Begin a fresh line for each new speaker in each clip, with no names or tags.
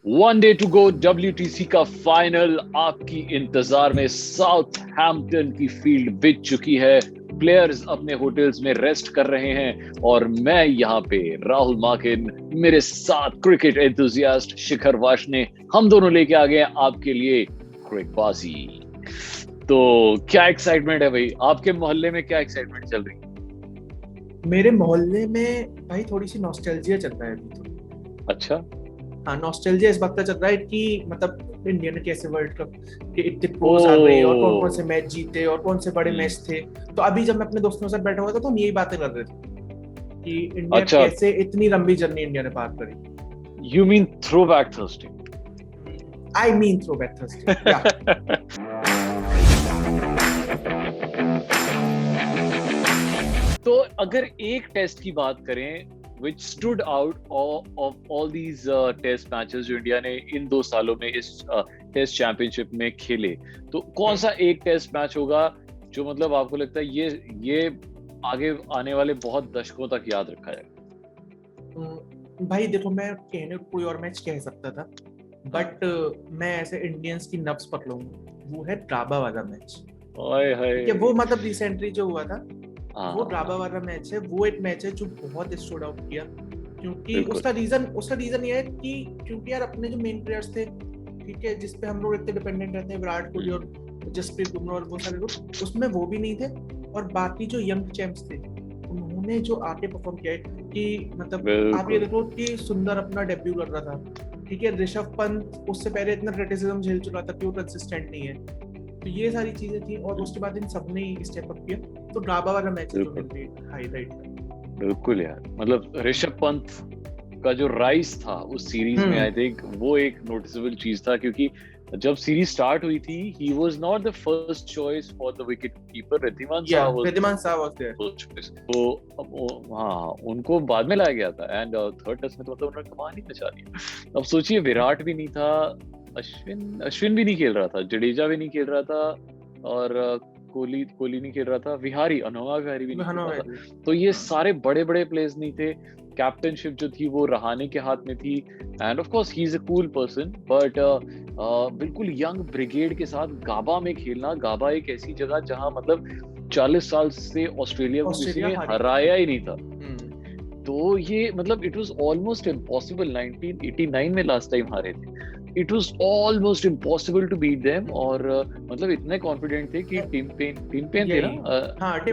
One day to go, WTC का final आपकी इंतजार में साउथहैम्पटन की फील्ड बिक चुकी है। प्लेयर्स अपने होटल्स में रेस्ट कर रहे हैं और मैं यहाँ पे राहुल माकिन, मेरे साथ क्रिकेट एंथुसियास्ट शिखर वाशने, हम दोनों लेके आ गए हैं आपके लिए क्रिकबाजी। तो क्या एक्साइटमेंट है भाई, आपके मोहल्ले में क्या एक्साइटमेंट चल रही है?
मेरे मोहल्ले में भाई थोड़ी सी नॉस्टैल्जिया चल रहा है अभी तो।
अच्छा,
हाँ, नॉस्टैल्जिया इस वक्त चल रहा है कि मतलब इंडिया ने कैसे वर्ल्ड कप के इतने प्रोज आ गए और कौन कौन से मैच जीते और कौन से बड़े मैच थे। तो अभी जब मैं अपने दोस्तों के साथ बैठा हुआ था तो हम यही बातें कर रहे थे कि इंडिया
अच्छा,
कैसे इतनी लंबी जर्नी इंडिया ने पार करी।
You mean throwback Thursday?
I mean throwback Thursday, या
तो अगर एक टेस्ट की बात करें which stood out of all these test matches जो इंडिया ने इन 2 सालों में इस टेस्ट चैंपियनशिप में खेले, तो कौन सा एक टेस्ट मैच होगा जो मतलब आपको लगता है ये आगे आने वाले बहुत दशकों तक याद रखा जाएगा?
भाई देखो, मैं कहने को कोई और मैच कह सकता था बट मैं ऐसे इंडियंस की नब्ज पकड़ूंगा, वो है ड्राबा वाला मैच।
ओए होए,
वो मतलब रिसेंटली जो हुआ था वो
हाँ,
ड्राबा वाला मैच है। वो एक मैच है जो बहुत स्टूड आउट किया क्योंकि
बिल्कुल,
उसका रीजन ये है कि क्योंकि यार अपने जो मेन प्लेयर्स थे, ठीक है, जिसपे हम लोग इतने डिपेंडेंट रहते हैं, विराट कोहली और जसप्रीत बुमराह और वो सारे लोग, उसमें वो भी नहीं थे। और बाकी जो यंग चैंप्स थे उन्होंने जो आके परफॉर्म किया है कि मतलब आप ये
बिल्कुल,
देखो कि सुंदर अपना डेब्यू कर रहा था, ठीक है, ऋषभ पंत उससे पहले इतना क्रिटिसिज्म झेल चुका था कि वो कंसिस्टेंट नहीं है। तो ये सारी चीजें थी और उसके बाद इन सबने स्टेप अप किया। तो ड्राबा वाला मैच है जो
बिल्कुल,
मेरे हाईलाइट है।
बिल्कुल यार, मतलब ऋषभ पंत का जो राइज था उस सीरीज में, आई थिंक वो एक नोटिसेबल चीज था क्योंकि जब सीरीज स्टार्ट हुई थी he was not the first choice for the wicket keeper. Wriddhiman Saha was
Wriddhiman Saha was there.
First choice. तो हाँ, उनको बाद में लाया गया था एंड थर्ड टेस्ट में तो मतलब उन्होंने कमाल ही मचा दिया। अब सोचिए, विराट भी नहीं था, अश्विन भी नहीं खेल रहा था, जडेजा भी नहीं खेल रहा था और कोहली नहीं खेल रहा था, अनुभव विहारी भी नहीं खेल रहा था। तो ये सारे बड़े बड़े प्लेयर्स नहीं थे। कैप्टनशिप जो थी वो रहाणे के हाथ में थी end of course he is a cool person, but बिल्कुल यंग ब्रिगेड के साथ गाबा में खेलना। गाबा एक ऐसी जगह जहां मतलब 40 साल से ऑस्ट्रेलिया को किसी ने हराया ही नहीं था। तो ये मतलब इट वाज ऑलमोस्ट इम्पॉसिबल। 1989 में लास्ट टाइम हारे थे। It was almost impossible to beat them और मतलब इतने कॉन्फिडेंट थे कि टीम पेन थे ना,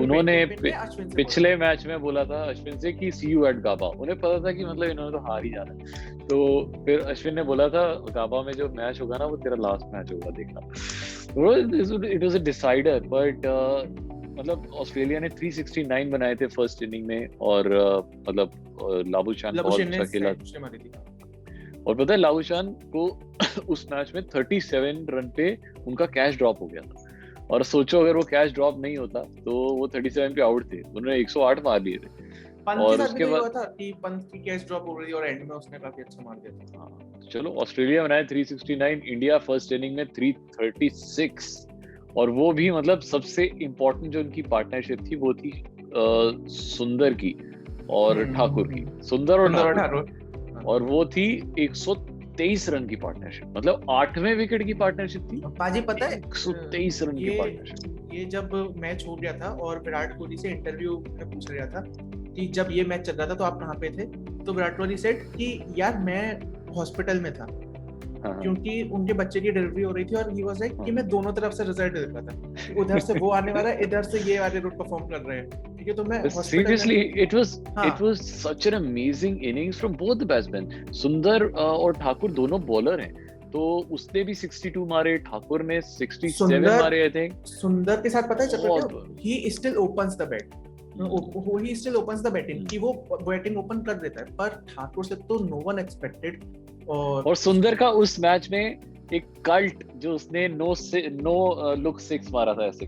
उन्होंने पिछले मैच में बोला था अश्विन से कि सी यू एट गाबा। उन्हें पता था कि मतलब इन्होंने तो हार ही जाना है। तो फिर अश्विन ने बोला था गाबा में जो मैच होगा ना वो तेरा लास्ट मैच होगा, देखना। It was a decider, but मतलब ऑस्ट्रेलिया ने 369 बनाए थे फर्स्ट इनिंग में और मतलब लाबुशान बहुत अच्छा खेला। और पता है लाबुशान को उस मैच में 37 रन पे उनका कैच ड्रॉप हो गया था। और सोचो अगर वो कैच ड्रॉप नहीं होता तो वो 37 पे आउट थे, उन्होंने 108 मार लिए थे।
और उसके बाद था कि पंत की कैच ड्रॉप हो गई और एंड में उसने काफी अच्छा मार दिया था।
हाँ, चलो ऑस्ट्रेलिया बनाए 369, इंडिया फर्स्ट इनिंग में 336। और वो भी मतलब सबसे इम्पोर्टेंट जो उनकी पार्टनरशिप थी वो थी सुंदर की और ठाकुर की, सुंदर और ठाकुर। और वो थी 123 रन की पार्टनरशिप, मतलब 8वें विकेट की पार्टनरशिप थी।
पाजी पता है
123 रन की पार्टनरशिप।
ये जब मैच हो गया था और विराट कोहली से इंटरव्यू में पूछा गया था कि जब ये मैच चल रहा था तो आप कहाँ पे थे, तो विराट कोहली सेड कि यार मैं हॉस्पिटल में था क्योंकि उनके बच्चे की डिलीवरी हो रही थी और ही वाज लाइक कि मैं दोनों तरफ से रिजल्ट देख रहा था, उधर से वो आने वाला है, इधर से ये वाले लोग परफॉर्म कर रहे हैं, ठीक है। तो मैं
seriously it was such an amazing innings from both the batsman. सुंदर और ठाकुर दोनों बॉलर हैं, तो उसने भी 62 मारे, ठाकुर ने 67 मारे। आई थिंक
सुंदर के साथ पता है चक्कर, he still opens the bat, he still opens the batting, कि वो बैटिंग ओपन कर देता है, पर ठाकुर से तो नो वन एक्सपेक्टेड।
और सुंदर का उस मैच में एक कल्ट जो उसने नो लुक 6 मारा था ऐसे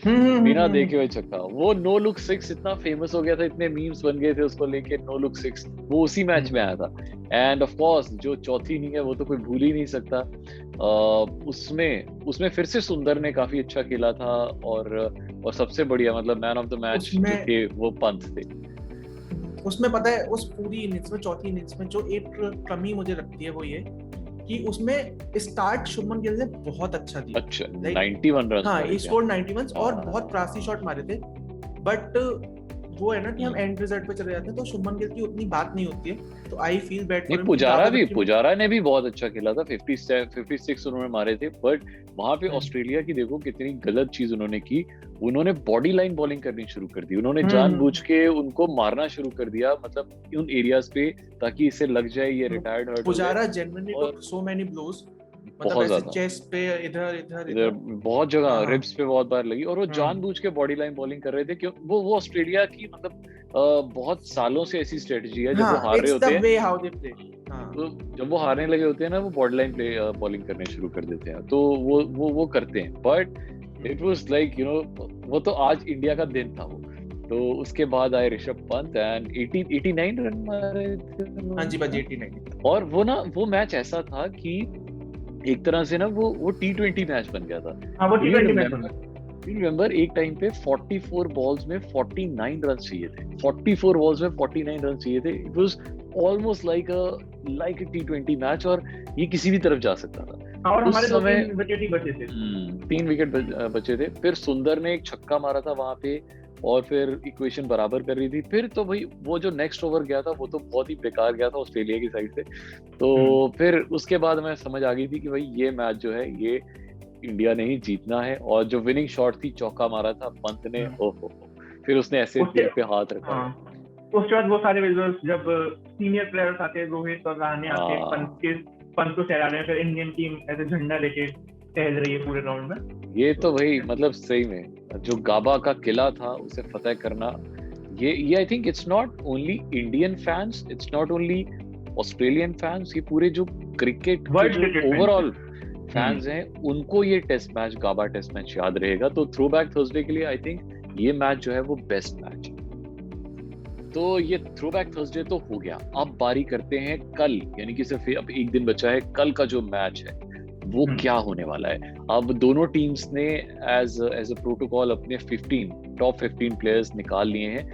बिना देखे हुए छक्का, वो नो लुक 6 इतना फेमस हो गया था, इतने मीम्स बन गए थे उसको लेके, नो लुक 6 वो उसी मैच में आया था। एंड ऑफ कोर्स जो चौथी इनिंग है वो तो कोई भूल ही नहीं सकता। उसमें फिर से सुंदर ने काफी अच्छा खेला था और सबसे बढ़िया मतलब मैन ऑफ द मैच जो थे वो पंत थे।
उसमें पता है उस पूरी इनिंग्स में, चौथी इनिंग्स में जो एक कमी मुझे लगती है वो ये कि उसमें स्टार्ट शुभमन गिल ने बहुत अच्छा दिया।
अच्छा, 91 रन
हाँ,
मारे
ही
थे।
स्कोर्ड 91 और
हाँ।
बहुत क्लासी शॉट मारे थे। बट वो है ना कि हम एंड रिजल्ट पे चले जाते हैं तो शुभमन गिल की उतनी बात नहीं होती है, तो आई फील बैड फॉर
नहीं,
हिम।
पुजारा ने भी बहुत अच्छा खेला था, 56 उन्होंने मारे थे, बट वहां पे ऑस्ट्रेलिया की देखो कितनी गलत चीज उन्होंने की। उन्होंने बॉडी लाइन बॉलिंग करनी शुरू कर दी, उन्होंने जानबूझ के उनको मारना शुरू कर दिया, मतलब उन एरियाज पे, ताकि इसे लग जाए ये रिटायर्ड हर्ट हो जाए।
पुजारा जेन्युइनली टुक सो मेनी ब्लोज, मतलब
बहुत
ऐसे
ज्यादा
चेस्ट पे, इधर इधर
इधर बहुत जगह रिब्स पे बहुत बार लगी, और वो
हाँ।
जानबूझ के बॉडी लाइन बॉलिंग कर रहे थे, क्यों वो ऑस्ट्रेलिया की मतलब बहुत सालों से ऐसी स्ट्रेटजी है, जब वो हार रहे होते हैं, तो जब वो हारने लगे होते हैं ना, वो बॉडी लाइन प्ले बॉलिंग करने शुरू कर देते हैं, तो वो करते हैं। But it was like you know, वो तो आज इंडिया का दिन था वो। तो उसके बाद आए ऋषभ पंत एंड 89 रन मारे थे।
हाँ जी बाजी, 89।
और वो मैच ऐसा था कि एक तरह से ना वो T20 मैच बन गया था।
हाँ, वो T20 मैच बन गया।
रिमेंबर एक टाइम पे 44 बॉल्स में 49 रन चाहिए थे, 44 बॉल्स में 49 रन चाहिए थे। It was almost like a T20 match, और ये किसी भी तरफ जा सकता था।
और
उस
हमारे
समय
3 विकेट ही बचे थे।
3 विकेट बचे थे। फिर सुंदर ने एक छक्का मारा था वहां पे, और फिर इक्वेशन बराबर कर रही थी। फिर तो भाई वो जो नेक्स्ट ओवर गया था वो तो बहुत ही बेकार गया था ऑस्ट्रेलिया की साइड से। तो फिर उसके बाद मैं समझ आ गई थी कि भाई ये मैच जो है ये इंडिया ने ही जीतना है। और जो विनिंग शॉट थी, चौका मारा था पंत ने, ओहो, फिर उसने ऐसे दिल पे हाथ रखा।
उसके बाद वो सारे विजुअल्स जब सीनियर प्लेयर्स आते, रोहित और रहाणे आते, पंत को सहलाने, फिर इंडियन टीम ऐसे झंडा लेके टहल रही है पूरे ग्राउंड में।
ये तो भाई मतलब सही में जो गाबा का किला था उसे फतेह करना, ये I think it's not only Indian fans, it's not only Australian fans, ये पूरे जो क्रिकेट ओवरऑल फैंस हैं उनको ये टेस्ट मैच, गाबा टेस्ट मैच याद रहेगा। तो थ्रो बैक थर्सडे के लिए आई थिंक ये मैच जो है वो बेस्ट मैच है। तो ये थ्रो बैक थर्सडे तो हो गया। अब बारी करते हैं कल, यानी कि सिर्फ अब एक दिन बचा है। कल का जो मैच है वो क्या होने वाला है। अब दोनों टीम्स ने एज अ प्रोटोकॉल अपने टॉप 15 प्लेयर्स निकाल लिए हैं।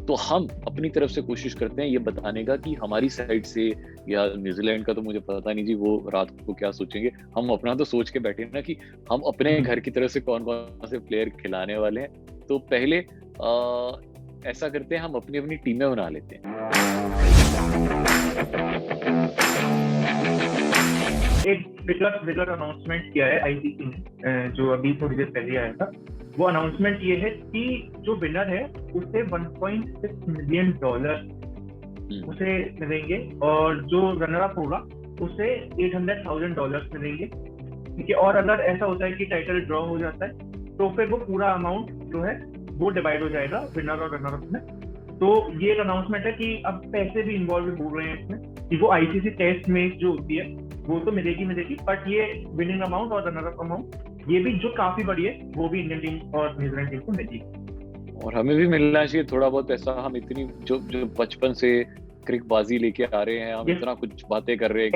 तो हम अपनी तरफ से कोशिश करते हैं ये बताने का कि हमारी साइड से, या न्यूजीलैंड का तो मुझे पता नहीं जी वो रात को क्या सोचेंगे, हम अपना तो सोच के बैठे ना कि हम अपने घर की तरफ से कौन कौन से प्लेयर खिलाने वाले हैं। तो पहले ऐसा करते हैं, हम अपनी अपनी टीमें बना लेते हैं।
एक ट्विटर अनाउंसमेंट किया है आईसीसी ने, जो अभी थोड़ी देर पहले आया था। वो अनाउंसमेंट ये है कि जो विनर है उसे $1.6 मिलियन उसे मिलेंगे, और जो रनर अप होगा उसे $800,000 मिलेंगे। ठीक है, और अगर ऐसा होता है कि टाइटल ड्रॉ हो जाता है तो फिर वो पूरा अमाउंट जो है वो डिवाइड हो जाएगा विनर और रनर अप में। तो ये एक अनाउंसमेंट है कि अब पैसे भी इन्वॉल्व हो रहे हैं इसमें, कि वो आईसीसी टेस्ट मैच जो होती है वो तो मिलेगी, बट ये विनिंग अमाउंट और रनर अप अमाउंट ये भी जो काफी बड़ी है वो भी इंडियन टीम और न्यूजीलैंड टीम को मिलेगी।
और हमें भी मिलना चाहिए थोड़ा बहुत पैसा। हम इतनी जो बचपन से क्रिकबाजी लेके आ रहे हैं, हम इतना कुछ बातें कर रहे हैं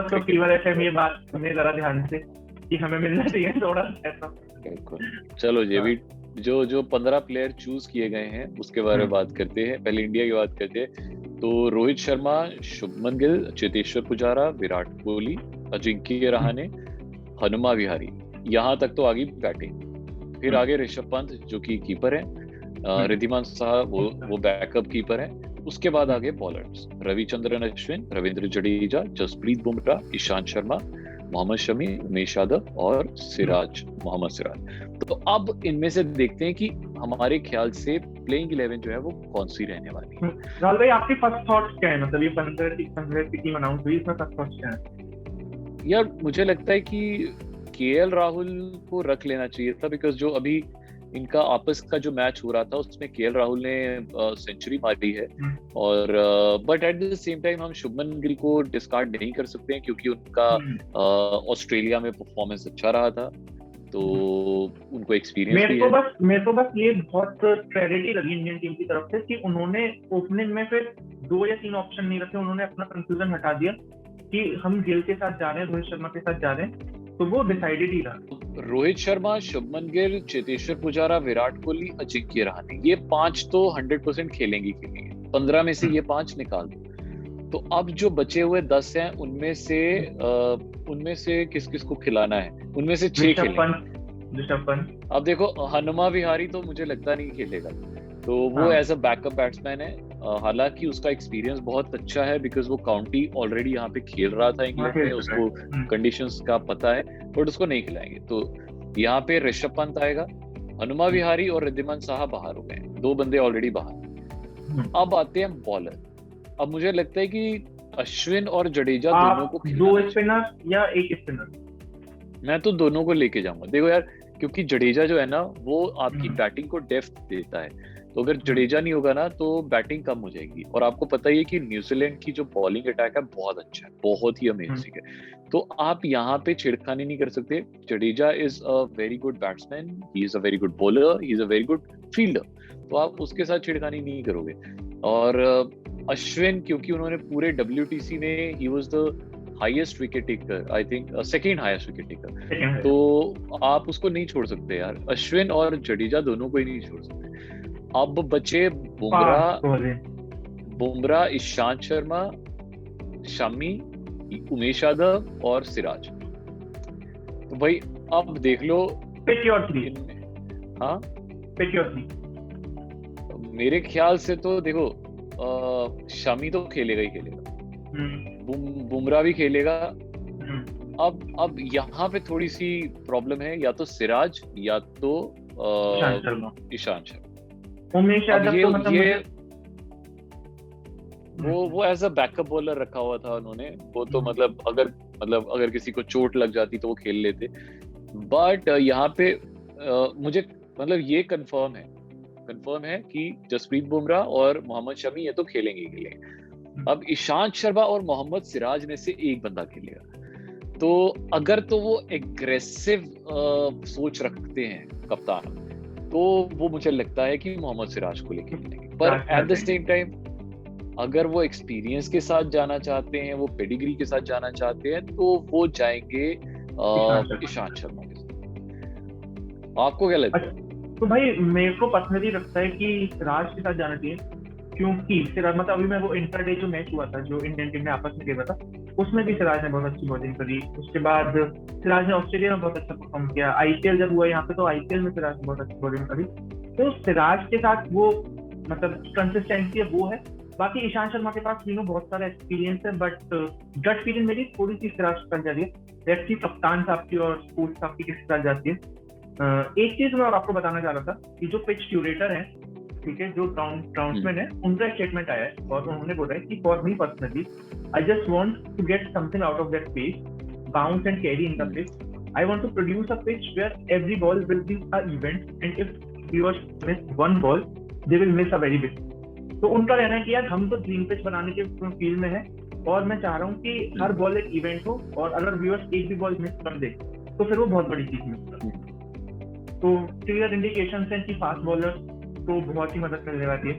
तो केवल ऐसे ये बात सुनिए जरा ध्यान से कि हमें मिलना चाहिए थोड़ा ऐसा।
चलो ये भी जो 15 प्लेयर चूज किए गए हैं उसके बारे में बात करते हैं। पहले इंडिया की बात करते हैं। तो रोहित शर्मा, शुभमन गिल, चेतेश्वर पुजारा, विराट कोहली, अजिंक्य रहाणे, हनुमा विहारी, यहाँ तक तो आगे बैटिंग। फिर आगे ऋषभ पंत जो कि कीपर है, रिद्धिमान साहब वो बैकअप कीपर है। उसके बाद आगे बॉलर्स, रविचंद्रन अश्विन, रविंद्र जडेजा, जसप्रीत बुमराह, ईशांत शर्मा, मोहम्मद शमी, उमेश यादव और मोहम्मद सिराज। तो अब इनमें से देखते हैं कि हमारे ख्याल से प्लेइंग 11 जो है वो कौन सी रहने वाली है।
राहुल भाई, आपके फर्स्ट थॉट्स क्या है? मतलब ये 15 की टीम अनाउंस हुई, इसमें फर्स्ट थॉट्स क्या है?
यार मुझे लगता है कि केएल राहुल को रख लेना चाहिए था, बिकॉज जो अभी इनका आपस का जो मैच हो रहा था उसमें केएल राहुल ने सेंचुरी मारी है। और but at the same time हम शुभमन गिल को डिस्कार्ड नहीं कर सकते हैं, क्योंकि उनका ऑस्ट्रेलिया में परफॉर्मेंस अच्छा रहा था, तो उनको एक्सपीरियंस भी है।
मेरे को बस ये बहुत क्रेडिट लगी इंडियन टीम की तरफ से कि उन्होंने ओपनिंग में फिर 2 या 3 ऑप्शन नहीं रखे। उन्होंने अपना कंफ्यूजन हटा दिया कि हम गिल के साथ जा रहे हैं, रोहित शर्मा के साथ जा रहे हैं, तो वो डिसाइडेड ही था।
रोहित शर्मा, शुभमन गिल, चेतेश्वर पुजारा, विराट कोहली, अजिंक्य रहाणे, ये 5 तो 100% खेलेंगे के लिए। 15 में से ये 5 निकाल दो, तो अब जो बचे हुए 10 हैं उनमें से किस किस को खिलाना है, उनमें से 6 खेलेंगे।
ऋषभ पंत।
अब देखो, हनुमा विहारी तो मुझे लगता नहीं खेलेगा, तो वो
हाँ।
एज अ बैकअप बैट्समैन है। हालांकि उसका एक्सपीरियंस बहुत अच्छा है बिकॉज वो काउंटी ऑलरेडी यहाँ पे खेल रहा था इंग्लैंड में, उसको कंडीशंस का पता है, बट उसको नहीं खिलाएंगे। तो यहाँ पे ऋषभ पंत आएगा, हनुमा विहारी और रिद्धिमान साहा बाहर हो गए, 2 बंदे ऑलरेडी बाहर। अब आते हैं बॉलर। अब मुझे लगता है कि अश्विन और जडेजा दोनों को खिलाना
2 स्पिनर या 1 स्पिनर,
मैं तो दोनों को लेके जाऊंगा। देखो यार, क्योंकि जडेजा जो है ना, वो आपकी बैटिंग को डेप्थ देता है, तो अगर जडेजा नहीं होगा ना तो बैटिंग कम हो जाएगी। और आपको पता ही है कि न्यूजीलैंड की जो बॉलिंग अटैक है बहुत अच्छा है, बहुत ही अमेजिंग है, तो आप यहाँ पे छेड़खानी नहीं कर सकते। Jadeja is a very good batsman, he is a very good bowler, he is a very good fielder, तो आप उसके साथ छेड़खानी नहीं करोगे। और अश्विन, क्योंकि उन्होंने पूरे WTC में he was the highest wicket taker, I think second highest wicket taker, तो आप उसको नहीं छोड़ सकते यार। अश्विन और जडेजा दोनों को ही नहीं छोड़ सकते। अब बचे बुमराह, ईशांत शर्मा, शमी, उमेश यादव और सिराज। तो भाई अब देख लो, हाँ मेरे ख्याल से तो देखो, शमी तो खेलेगा ही खेलेगा, बुमराह भी खेलेगा। अब यहाँ पे थोड़ी सी प्रॉब्लम है, या तो सिराज या तो ईशांत शर्मा।
उमेश यादव तो मतलब
वो एज अ बैकअप बॉलर रखा हुआ था उन्होंने, वो तो मतलब अगर किसी को चोट लग जाती तो वो खेल लेते। बट यहाँ पे मुझे मतलब ये कंफर्म है कि जसप्रीत बुमराह और मोहम्मद शमी ये तो खेलेंगे। अब ईशांत शर्मा और मोहम्मद सिराज में से एक बंदा खेलेगा, तो अगर तो वो एग्रेसिव सोच रखते हैं कप्तान, तो वो मुझे लगता है कि मोहम्मद सिराज को लेके खेलेंगे। पर एट द सेम टाइम अगर वो एक्सपीरियंस के साथ जाना चाहते हैं, वो पेडिग्री के साथ जाना चाहते हैं, तो वो जाएंगे ईशांत शर्मा के साथ। आपको क्या लगता है?
तो भाई मेरे को पर्सनली लगता है कि सिराज के साथ जाना चाहिए, क्योंकि सिराज मतलब अभी मैं वो इंटरडे जो मैच हुआ था जो इंडियन टीम ने आपस में खेला था, उसमें भी सिराज ने बहुत अच्छी बॉलिंग करी। उसके बाद सिराज ने ऑस्ट्रेलिया में बहुत अच्छा परफॉर्म किया। IPL जब हुआ यहाँ पे, तो IPL में सिराज ने बहुत अच्छी बॉलिंग करी। तो सिराज के साथ वो मतलब कंसिस्टेंसी है, वो है। बाकी ईशांत शर्मा के पास बहुत सारा एक्सपीरियंस है, बट गट फीलिंग मेरी थोड़ी सी सिराज कर जा रही है। व्यक्ति कप्तान साहब की और स्पोर्ट्स साहब की किसके साथ जाती है। एक चीज मैं और आपको बताना चाह रहा था कि जो पिच क्यूरेटर है, ठीक है, जो ग्राउंड्समैन है, उनका स्टेटमेंट आया है और उन्होंने बोला है कि for me personally I just want to get something out of that pace, bounce and carry in the pitch. I want to produce a pitch where every ball will be a event and if viewers miss one ball they will miss a very big. तो उनका कहना है कि यार हम तो dream pitch बनाने के फील्ड में है और मैं चाह रहा हूँ कि हर बॉल एक इवेंट हो, और अगर व्यूअर्स एक भी बॉल मिस कर दे तो फिर वो बहुत बड़ी चीज मिस कर दे। तो क्लियर इंडिकेशंस हैं कि फास्ट बॉलर तो बहुत ही मदद करने वाली है।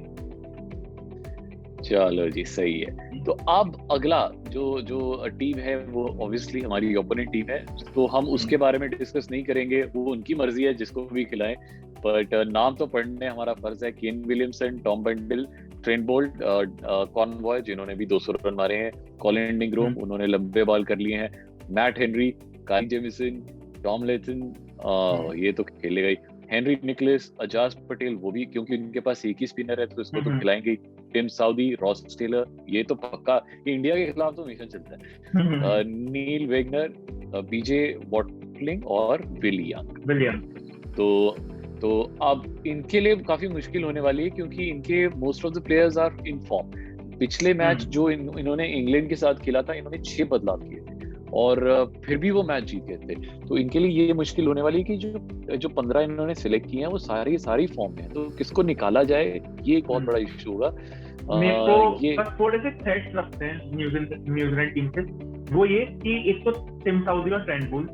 चलो जी, सही है। तो अब अगला जो टीम है वो ऑब्वियसली हमारी ओपोनेंट टीम है, तो हम उसके बारे में डिस्कस नहीं करेंगे, वो उनकी मर्जी है जिसको भी खिलाएं। बट नाम तो पढ़ने हमारा फर्ज है। Kane Williamson, Tom bundle, Trent Boult, Conway जिन्होंने भी 200 रन मारे हैं, कॉलिन इंग्रॉम उन्होंने लंबे बॉल कर लिए हैं, मैट हेनरी, काई जेमिसन, टॉम लेथन, ये तो खेलेगा ही, हेनरी निकलस, अजाज पटेल, वो भी क्योंकि उनके पास एक ही स्पिनर है तो इसको तो खिलाएंगे। टिम साउदी, रॉस टेलर, ये तो पक्का, ये इंडिया के खिलाफ तो हमेशा चलता है। नील वेगनर, बीजे वॉटलिंग और विलियम। तो अब इनके लिए काफी मुश्किल होने वाली है, क्योंकि इनके most of the players are in form. पिछले मैच जो इन्होंने इंग्लैंड के साथ खेला था, इन्होंने 6 बदलाव किए थे और फिर भी वो मैच जीत गए थे। तो इनके लिए ये मुश्किल होने वाली है कि जो 15 इन्होंने सिलेक्ट किए हैं वो सारी फॉर्म में है, तो किसको निकाला जाए, ये एक बहुत बड़ा इशू होगा।
ये बस थोड़े से थ्रेट्स रखते हैं न्यूजीलैंड टीम से, वो ये कि एक तो टिम साउदी और ट्रेंट बोल्ट,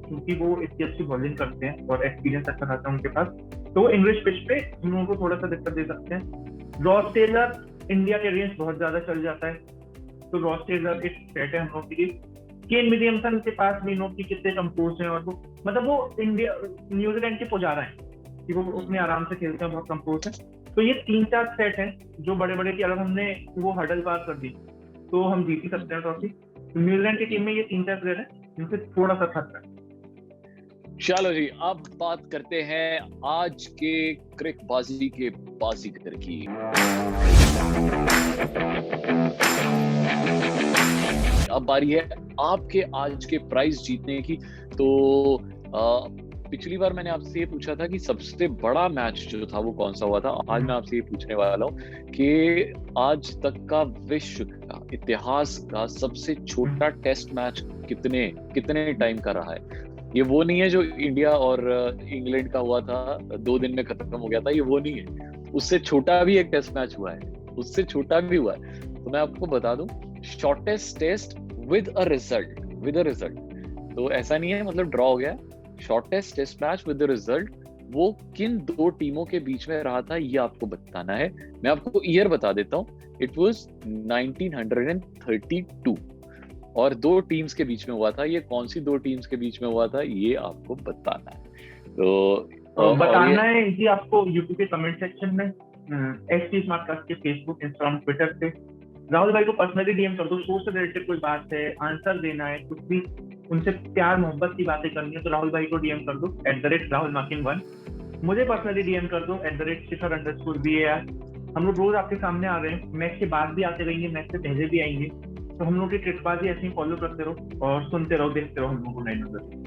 क्योंकि वो इतनी अच्छी बॉलिंग करते हैं और एक्सपीरियंस अच्छा खासा है उनके पास, तो इंग्लिश पिच पे हम लोगों को थोड़ा सा दिक्कत दे सकते हैं। रॉस टेलर, इंडिया के रेंज बहुत ज्यादा चल जाता है, तो रॉस टेलर एक थ्रेट है हम लोग के लिए।
केन विलियमसन के पास भी नो कि कितने कंपोज हैं, और वो मतलब वो इंडिया न्यूजीलैंड के पुजारा है कि वो उसमें आराम से खेलते हैं, बहुत कंपोज है। तो ये 3-4 सेट हैं जो बड़े बड़े की अगर हमने वो हर्डल पार कर दी तो हम जीत ही सकते हैं ट्रॉफी। न्यूजीलैंड की टीम में ये 3-4 प्लेयर हैं जिनसे थोड़ा सा खतरा है।
चलो जी, अब बात करते हैं आज के क्रिकबाजी के बाजीगर की। अब बारी है आपके आज के प्राइज जीतने की। तो पिछली बार मैंने आपसे ये पूछा था कि सबसे बड़ा मैच जो था वो कौन सा हुआ था। आज मैं आपसे ये पूछने वाला हूँ कि आज तक का विश्व का इतिहास का सबसे छोटा टेस्ट मैच कितने टाइम का रहा है। ये वो नहीं है जो इंडिया और इंग्लैंड का हुआ था 2 दिन में खत्म हो गया था, ये वो नहीं है। उससे छोटा भी एक टेस्ट मैच हुआ है, उससे छोटा भी हुआ है। तो मैं आपको बता दूं, shortest test with a result. तो ऐसा नहीं है मतलब ड्रॉ हो गया, shortest test match with the result वो किन 2 टीमों के बीच में रहा था ये आपको बताना है। मैं आपको ईयर बता देता हूँ, इट वाज 1932 और 2 टीम्स के बीच में हुआ था। ये कौन सी 2 टीम्स के बीच में हुआ था ये आपको बताना है। तो
बताना है जी आपको यूट्यूब के कमेंट सेक्शन में, एसटी स्मार्टकास्ट के फेसबुक, इंस्टाग्राम, ट्विटर पे राहुल भाई को पर्सनली डीएम कर दो। शो से रिलेटेड कोई बात है, आंसर देना है, कुछ भी उनसे प्यार मोहब्बत की बातें करनी है तो राहुल भाई को डीएम कर दो @rahulmakin1। मुझे पर्सनली डीएम कर दो @shikhar_var। हम लोग रोज आपके सामने आ रहे हैं, मैच के बाद भी आते रहेंगे, मैच से पहले भी आएंगे। तो हम लोग की ट्रिकबाजी ऐसे ही फॉलो करते रहो और सुनते रहो, देखते रहो हम लोगों को नए नजर।